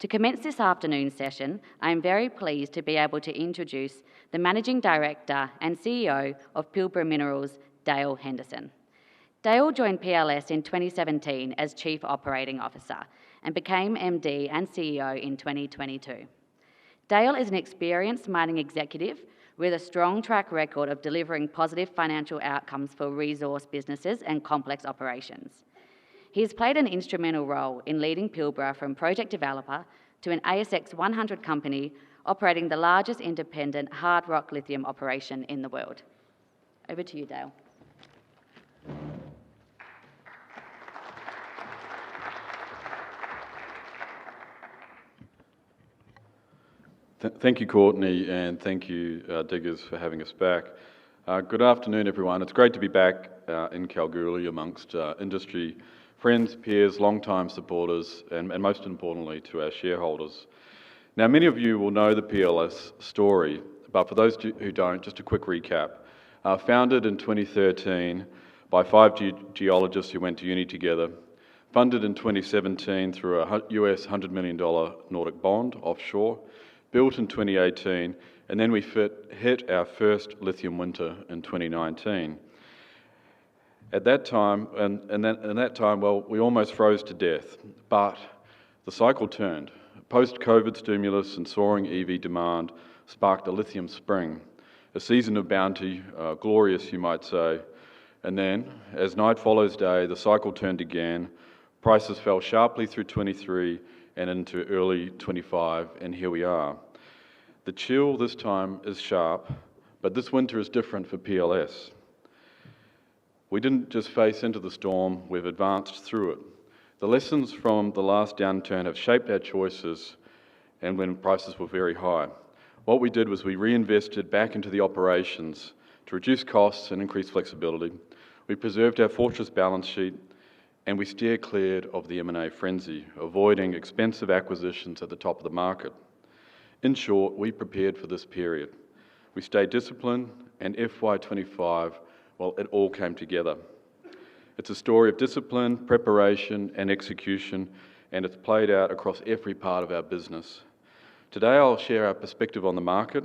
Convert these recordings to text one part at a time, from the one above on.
To commence this afternoon's session, I am very pleased to be able to introduce the Managing Director and CEO of Pilbara Minerals, Dale Henderson. Dale joined PLS in 2017 as Chief Operating Officer and became MD and CEO in 2022. Dale is an experienced mining executive with a strong track record of delivering positive financial outcomes for resource businesses and complex operations. He has played an instrumental role in leading Pilbara from project developer to an ASX 100 company operating the largest independent hard rock lithium operation in the world. Over to you, Dale. Thank you, Courtney, and thank you, Diggers, for having us back. Good afternoon, everyone. It's great to be back in Kalgoorlie amongst industry friends, peers, long-time supporters, and most importantly, to our shareholders. Now, many of you will know the PLS story, but for those who don't, just a quick recap. Founded in 2013 by 5 geologists who went to uni together, funded in 2017 through a US $100 million Nordic bond offshore, built in 2018, and then we hit our first lithium winter in 2019. At that time, well, we almost froze to death, but the cycle turned. Post-COVID stimulus and soaring EV demand sparked a lithium spring, a season of bounty, glorious you might say. And then, as night follows day, the cycle turned again. Prices fell sharply through 23 and into early 25, and here we are. The chill this time is sharp, but this winter is different for PLS. We didn't just face into the storm, we've advanced through it. The lessons from the last downturn have shaped our choices, and when prices were very high. What we did was we reinvested back into the operations to reduce costs and increase flexibility. We preserved our fortress balance sheet, and we steered clear of the M&A frenzy, avoiding expensive acquisitions at the top of the market. In short, we prepared for this period. We stayed disciplined, and FY25, well, it all came together. It's a story of discipline, preparation, and execution, and it's played out across every part of our business. Today, I'll share our perspective on the market,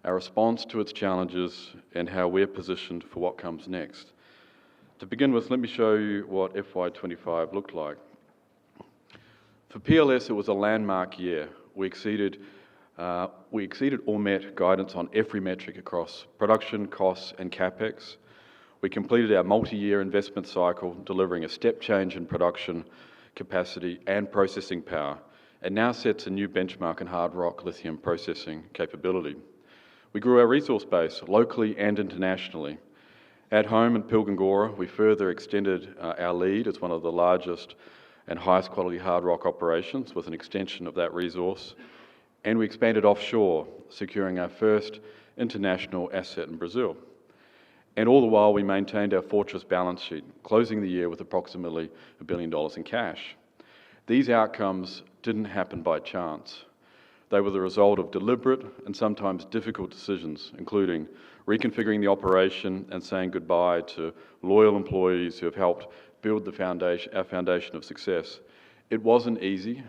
our response to its challenges, and how we're positioned for what comes next. To begin with, let me show you what FY25 looked like. For PLS, it was a landmark year. We exceeded or met guidance on every metric across production, costs, and CapEx. We completed our multi-year investment cycle, delivering a step change in production capacity and processing power, and now sets a new benchmark in hard rock lithium processing capability. We grew our resource base locally and internationally. At home in Pilgora, we further extended our lead as one of the largest and highest quality hard rock operations with an extension of that resource, and we expanded offshore, securing our first international asset in Brazil. And all the while, we maintained our fortress balance sheet, closing the year with approximately $1 billion in cash. These outcomes didn't happen by chance. They were the result of deliberate and sometimes difficult decisions, including reconfiguring the operation and saying goodbye to loyal employees who have helped build our foundation of success. It wasn't easy,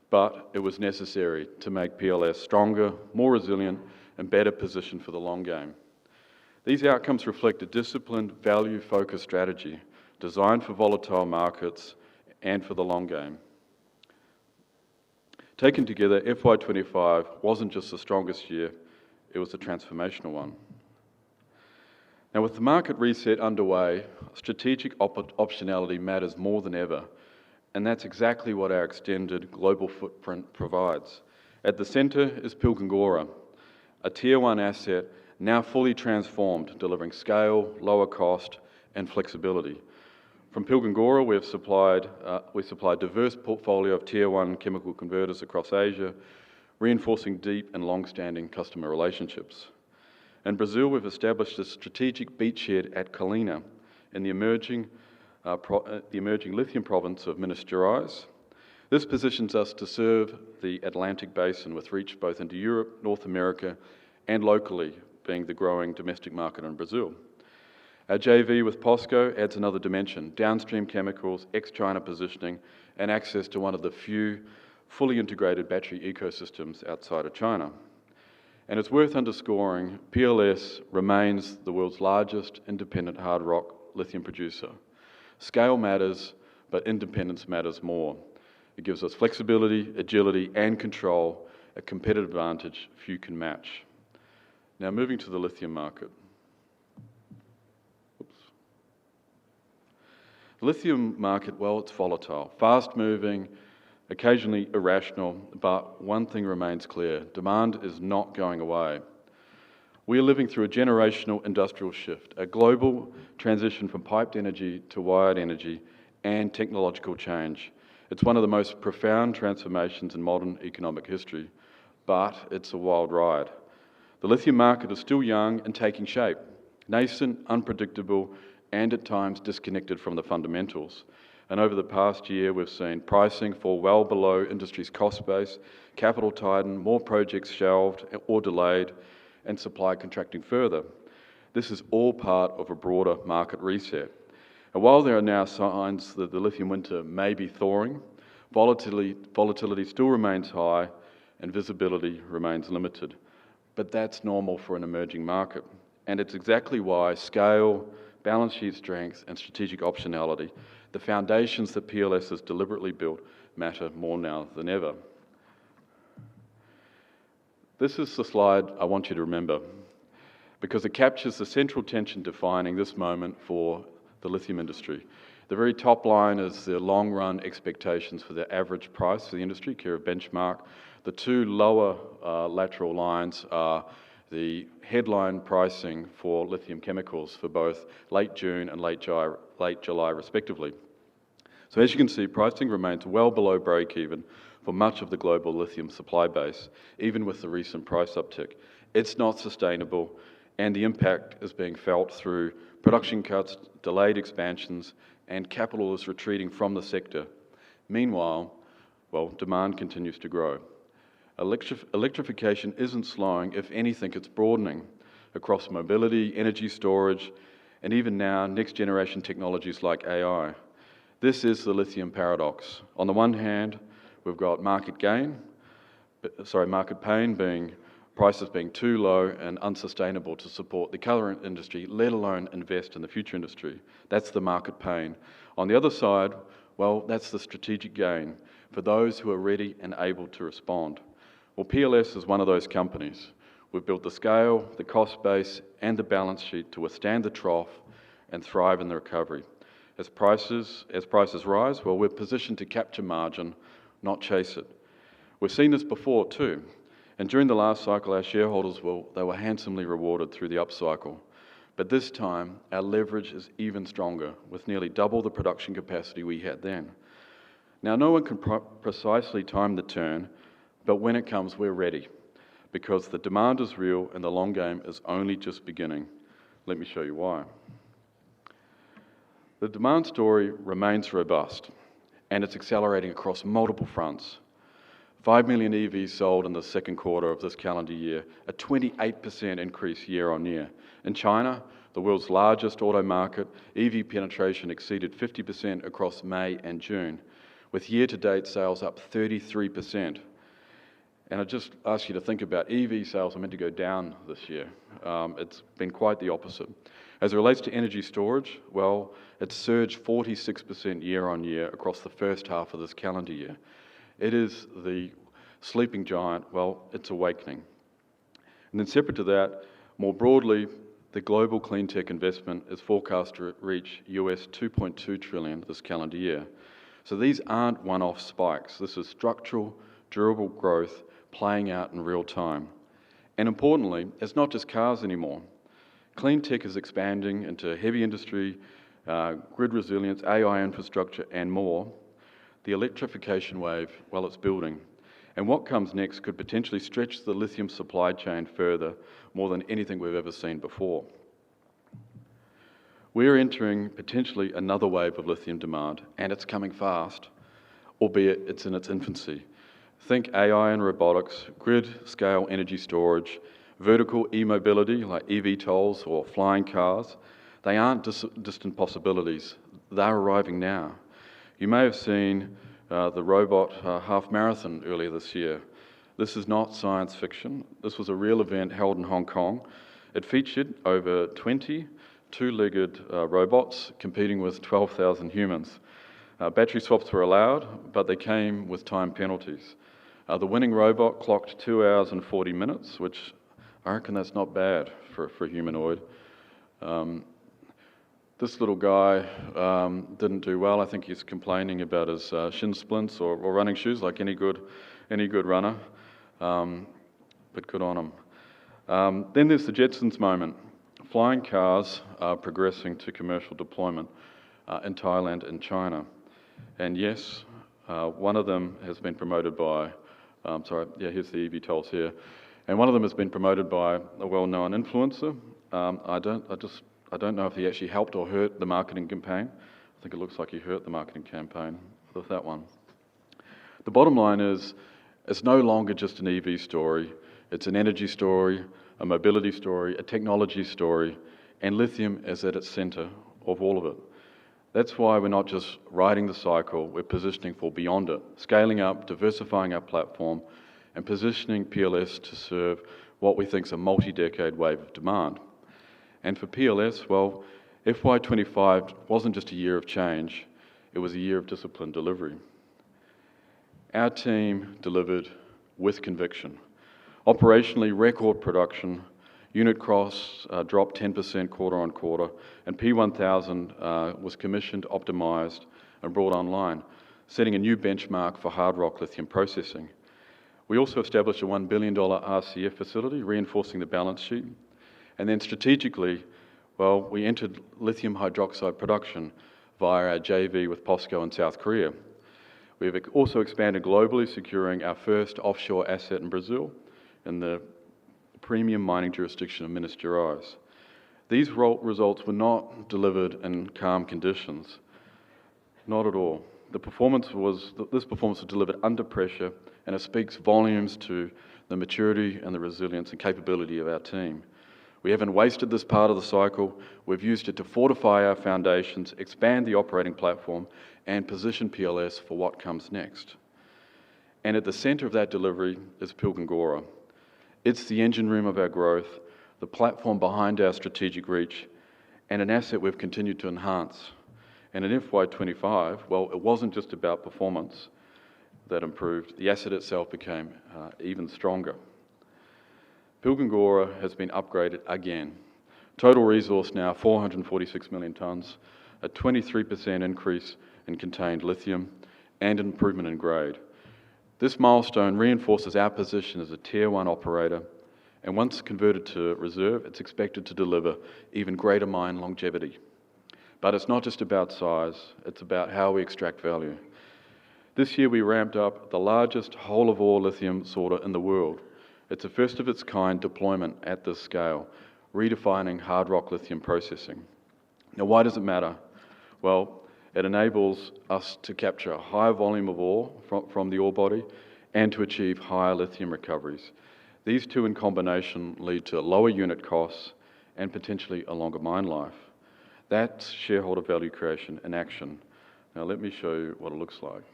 but it was necessary to make PLS stronger, more resilient, and better positioned for the long game. These outcomes reflect a disciplined, value-focused strategy designed for volatile markets and for the long game. Taken together, FY25 wasn't just the strongest year, it was a transformational one. Now, with the market reset underway, strategic optionality matters more than ever, and that's exactly what our extended global footprint provides. At the centre is Pilgora, a Tier 1 asset now fully transformed, delivering scale, lower cost, and flexibility. From Pilgora, we supply a diverse portfolio of Tier 1 chemical converters across Asia, reinforcing deep and long-standing customer relationships. In Brazil, we've established a strategic beachhead at Kina in the emerging lithium province of Minas Gerais. This positions us to serve the Atlantic Basin with reach both into Europe, North America, and locally, being the growing domestic market in Brazil. Our JV with POSCO adds another dimension: downstream chemicals, ex-China positioning, and access to one of the few fully integrated battery ecosystems outside of China. And it's worth underscoring, PLS remains the world's largest independent hard rock lithium producer. Scale matters, but independence matters more. It gives us flexibility, agility, and control, a competitive advantage few can match. Now moving to the lithium market. The lithium market, well, it's volatile, fast-moving, occasionally irrational, but one thing remains clear: demand is not going away. We are living through a generational industrial shift, a global transition from piped energy to wired energy, and technological change. It's one of the most profound transformations in modern economic history, but it's a wild ride. The lithium market is still young and taking shape, nascent, unpredictable, and at times disconnected from the fundamentals. And over the past year, we've seen pricing fall well below industry's cost base, capital tighten, more projects shelved or delayed, and supply contracting further. This is all part of a broader market reset. And while there are now signs that the lithium winter may be thawing, volatility still remains high and visibility remains limited. But that's normal for an emerging market. And it's exactly why scale, balance sheet strength, and strategic optionality, the foundations that PLS has deliberately built, matter more now than ever. This is the slide I want you to remember, because it captures the central tension defining this moment for the lithium industry. The very top line is the long-run expectations for the average price for the industry, care of benchmark. The two lower lateral lines are the headline pricing for lithium chemicals for both late June and late July respectively. So as you can see, pricing remains well below break-even for much of the global lithium supply base, even with the recent price uptick. It's not sustainable, and the impact is being felt through production cuts, delayed expansions, and capital is retreating from the sector. Meanwhile, well, demand continues to grow. Electrification isn't slowing. If anything, it's broadening across mobility, energy storage, and even now, next-generation technologies like AI. This is the lithium paradox. On the one hand, we've got market pain, being prices being too low and unsustainable to support the current industry, let alone invest in the future industry. That's the market pain. On the other side, well, that's the strategic gain for those who are ready and able to respond. Well, PLS is one of those companies. We've built the scale, the cost base, and the balance sheet to withstand the trough and thrive in the recovery. As prices rise, well, we're positioned to capture margin, not chase it. We've seen this before too, and during the last cycle, our shareholders, they were handsomely rewarded through the upcycle. But this time, our leverage is even stronger, with nearly double the production capacity we had then. Now, no one can precisely time the turn, but when it comes, we're ready, because the demand is real and the long game is only just beginning. Let me show you why. The demand story remains robust, and it's accelerating across multiple fronts. 5 million EVs sold in the second quarter of this calendar year, a 28% increase year on year. In China, the world's largest auto market, EV penetration exceeded 50% across May and June, with year-to-date sales up 33%. And I just ask you to think about EV sales are meant to go down this year. It's been quite the opposite. As it relates to energy storage, well, it's surged 46% year on year across the first half of this calendar year. It is the sleeping giant, well, it's awakening. And then separate to that, more broadly, the global clean tech investment is forecast to reach US $2.2 trillion this calendar year. So these aren't one-off spikes. This is structural, durable growth playing out in real time. And importantly, it's not just cars anymore. Clean tech is expanding into heavy industry, grid resilience, AI infrastructure, and more. The electrification wave, well, it's building. And what comes next could potentially stretch the lithium supply chain further, more than anything we've ever seen before. We're entering potentially another wave of lithium demand, and it's coming fast, albeit it's in its infancy. Think AI and robotics, grid-scale energy storage, vertical e-mobility like EV tolls or flying cars. They aren't distant possibilities. They're arriving now. You may have seen the robot half marathon earlier this year. This is not science fiction. This was a real event held in Hong Kong. It featured over 20 two-legged robots competing with 12,000 humans. Battery swaps were allowed, but they came with time penalties. The winning robot clocked 2 hours and 40 minutes, which I reckon that's not bad for a humanoid. This little guy didn't do well. I think he's complaining about his shin splints or running shoes, like any good runner. But good on him. Then there's the Jetsons moment. Flying cars are progressing to commercial deployment in Thailand and China. And yes, one of them has been promoted by, here's the eVTOLs here. And one of them has been promoted by a well-known influencer. I don't know if he actually helped or hurt the marketing campaign. I think it looks like he hurt the marketing campaign with that one. The bottom line is, it's no longer just an EV story. It's an energy story, a mobility story, a technology story, and lithium is at its center of all of it. That's why we're not just riding the cycle, we're positioning for beyond it, scaling up, diversifying our platform, and positioning PLS to serve what we think is a multi-decade wave of demand. And for PLS, well, FY25 wasn't just a year of change, it was a year of disciplined delivery. Our team delivered with conviction. Operationally, record production, unit costs dropped 10% quarter on quarter, and P1000 was commissioned, optimized, and brought online, setting a new benchmark for hard rock lithium processing. We also established a $1 billion RCF facility, reinforcing the balance sheet. And then strategically, well, we entered lithium hydroxide production via our JV with POSCO in South Korea. We've also expanded globally, securing our first offshore asset in Brazil in the premium mining jurisdiction of Minas Gerais. These results were not delivered in calm conditions. Not at all. This performance was delivered under pressure, and it speaks volumes to the maturity and the resilience and capability of our team. We haven't wasted this part of the cycle. We've used it to fortify our foundations, expand the operating platform, and position PLS for what comes next. And at the center of that delivery is Pilgora. It's the engine room of our growth, the platform behind our strategic reach, and an asset we've continued to enhance. And in FY25, well, it wasn't just about performance that improved. The asset itself became even stronger. Pilgora has been upgraded again. Total resource now 446 million tonnes, a 23% increase in contained lithium, and an improvement in grade. This milestone reinforces our position as a Tier 1 operator, and once converted to reserve, it's expected to deliver even greater mine longevity. But it's not just about size, it's about how we extract value. This year we ramped up the largest whole-of-ore lithium sorter in the world. It's a first-of-its-kind deployment at this scale, redefining hard rock lithium processing. Now, why does it matter? Well, it enables us to capture a higher volume of ore from the ore body and to achieve higher lithium recoveries. These two in combination lead to lower unit costs and potentially a longer mine life. That's shareholder value creation in action. Now, let me show you what it looks like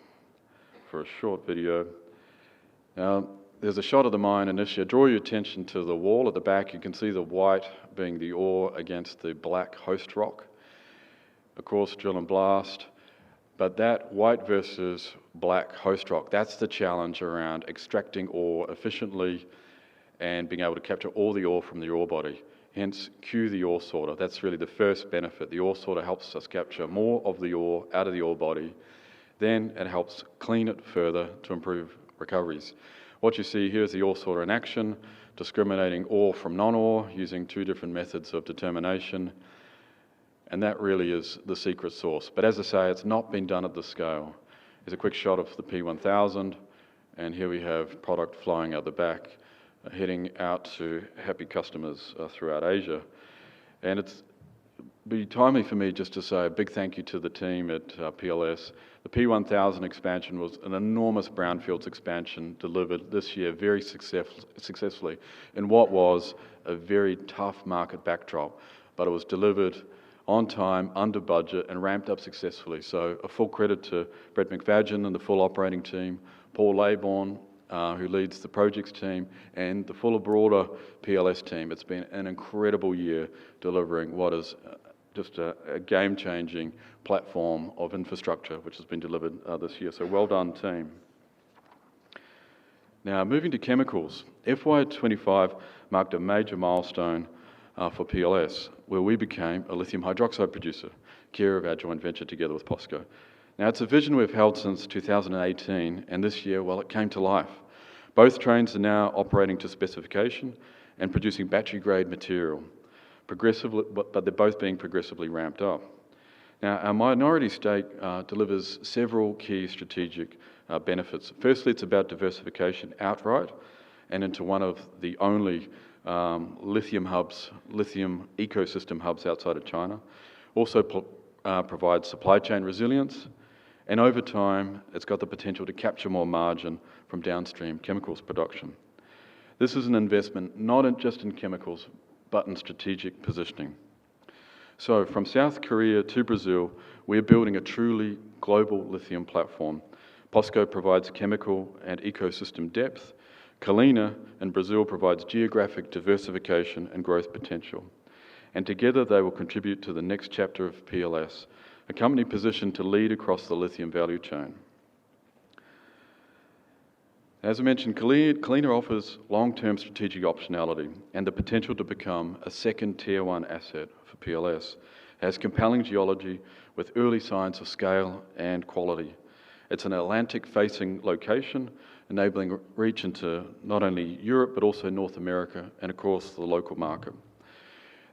for a short video. Now, there's a shot of the mine initially. Draw your attention to the wall at the back. You can see the white being the ore against the black host rock. Of course, drill and blast. But that white versus black host rock, that's the challenge around extracting ore efficiently and being able to capture all the ore from the ore body. Hence, cue the ore sorter. That's really the first benefit. The ore sorter helps us capture more of the ore out of the ore body. Then it helps clean it further to improve recoveries. What you see here is the ore sorter in action, discriminating ore from non-ore using two different methods of determination. And that really is the secret sauce. But as I say, it's not been done at this scale. Here's a quick shot of the P1000, and here we have product flowing out the back, heading out to happy customers throughout Asia. And it's be timely for me just to say a big thank you to the team at PLS. The P1000 expansion was an enormous brownfields expansion delivered this year very successfully in what was a very tough market backdrop, but it was delivered on time, under budget, and ramped up successfully. So a full credit to Brett McFadgen and the full operating team, Paul Laybourne, who leads the projects team, and the full broader PLS team. It's been an incredible year delivering what is just a game-changing platform of infrastructure which has been delivered this year. So well done, team. Now, moving to chemicals, FY25 marked a major milestone for PLS, where we became a lithium hydroxide producer, care of our joint venture together with POSCO. Now, it's a vision we've held since 2018, and this year, well, it came to life. Both trains are now operating to specification and producing battery-grade material, progressively, but they're both being progressively ramped up. Now, our minority stake delivers several key strategic benefits. Firstly, it's about diversification outright and into one of the only lithium ecosystem hubs outside of China. Also provides supply chain resilience, and over time, it's got the potential to capture more margin from downstream chemicals production. This is an investment not just in chemicals, but in strategic positioning. So from South Korea to Brazil, we're building a truly global lithium platform. POSCO provides chemical and ecosystem depth. Kina in Brazil provides geographic diversification and growth potential. And together they will contribute to the next chapter of PLS, a company positioned to lead across the lithium value chain. As I mentioned, Kina offers long-term strategic optionality and the potential to become a second Tier 1 asset for PLS. It has compelling geology with early signs of scale and quality. It's an Atlantic-facing location, enabling reach into not only Europe, but also North America and, of course, the local market.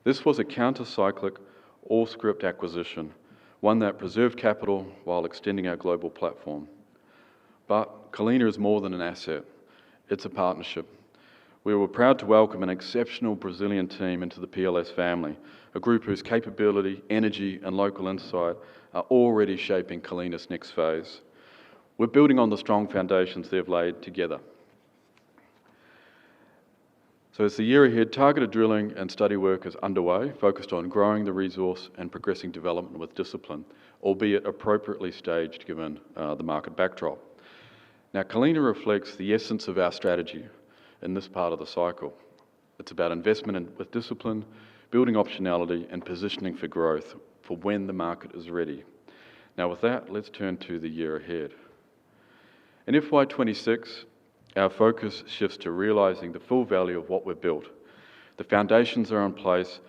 This was a counter-cyclic, all-scrip acquisition, one that preserved capital while extending our global platform. But Kina is more than an asset, it's a partnership. We were proud to welcome an exceptional Brazilian team into the PLS family, a group whose capability, energy and local insight are already shaping Kina's next phase. We're building on the strong foundations they've laid together. So as the year ahead, targeted drilling and study work is underway, focused on growing the resource and progressing development with discipline, albeit appropriately staged given the market backdrop. Now, Kina reflects the essence of our strategy in this part of the cycle. It's about investment with discipline, building optionality and positioning for growth for when the market is ready. Now with that, let's turn to the year ahead. In FY26, our focus shifts to realising the full value of what we've built. The foundations are in place,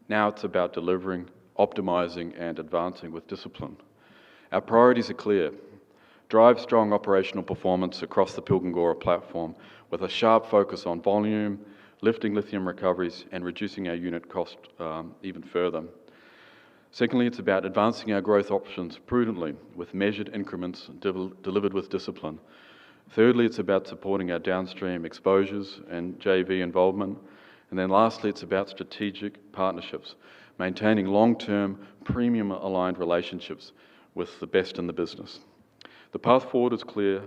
now it's about delivering, optimising and advancing with discipline. Our priorities are clear. Drive strong operational performance across the Pilgora platform with a sharp focus on volume, lifting lithium recoveries and reducing our unit cost even further. Secondly, it's about advancing our growth options prudently with measured increments delivered with discipline. Thirdly, it's about supporting our downstream exposures and JV involvement. And then lastly, it's about strategic partnerships, maintaining long-term premium-aligned relationships with the best in the business. The path forward is clear,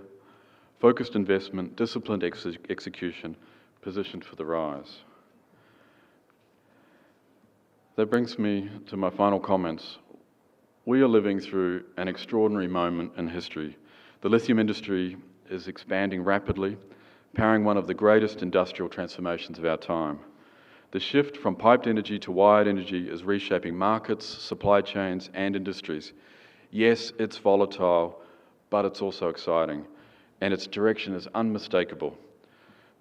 focused investment, disciplined execution, positioned for the rise. That brings me to my final comments. We are living through an extraordinary moment in history. The lithium industry is expanding rapidly, powering one of the greatest industrial transformations of our time. The shift from piped energy to wired energy is reshaping markets, supply chains, and industries. Yes, it's volatile, but it's also exciting, and its direction is unmistakable.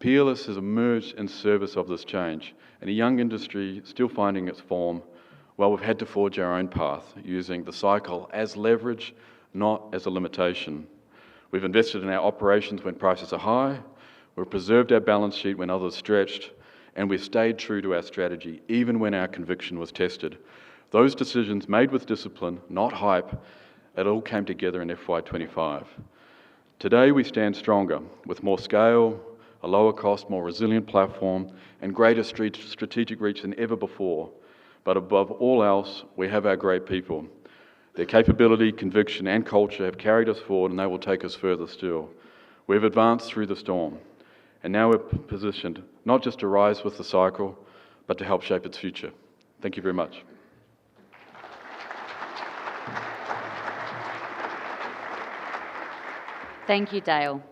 PLS has emerged in service of this change, and a young industry still finding its form. Well, we've had to forge our own path, using the cycle as leverage, not as a limitation. We've invested in our operations when prices are high, we've preserved our balance sheet when others stretched, and we've stayed true to our strategy, even when our conviction was tested. Those decisions made with discipline, not hype, it all came together in FY25. Today we stand stronger, with more scale, a lower cost, more resilient platform, and greater strategic reach than ever before. But above all else, we have our great people. Their capability, conviction, and culture have carried us forward, and they will take us further still. We've advanced through the storm, and now we're positioned not just to rise with the cycle, but to help shape its future. Thank you very much. Thank you, Dale.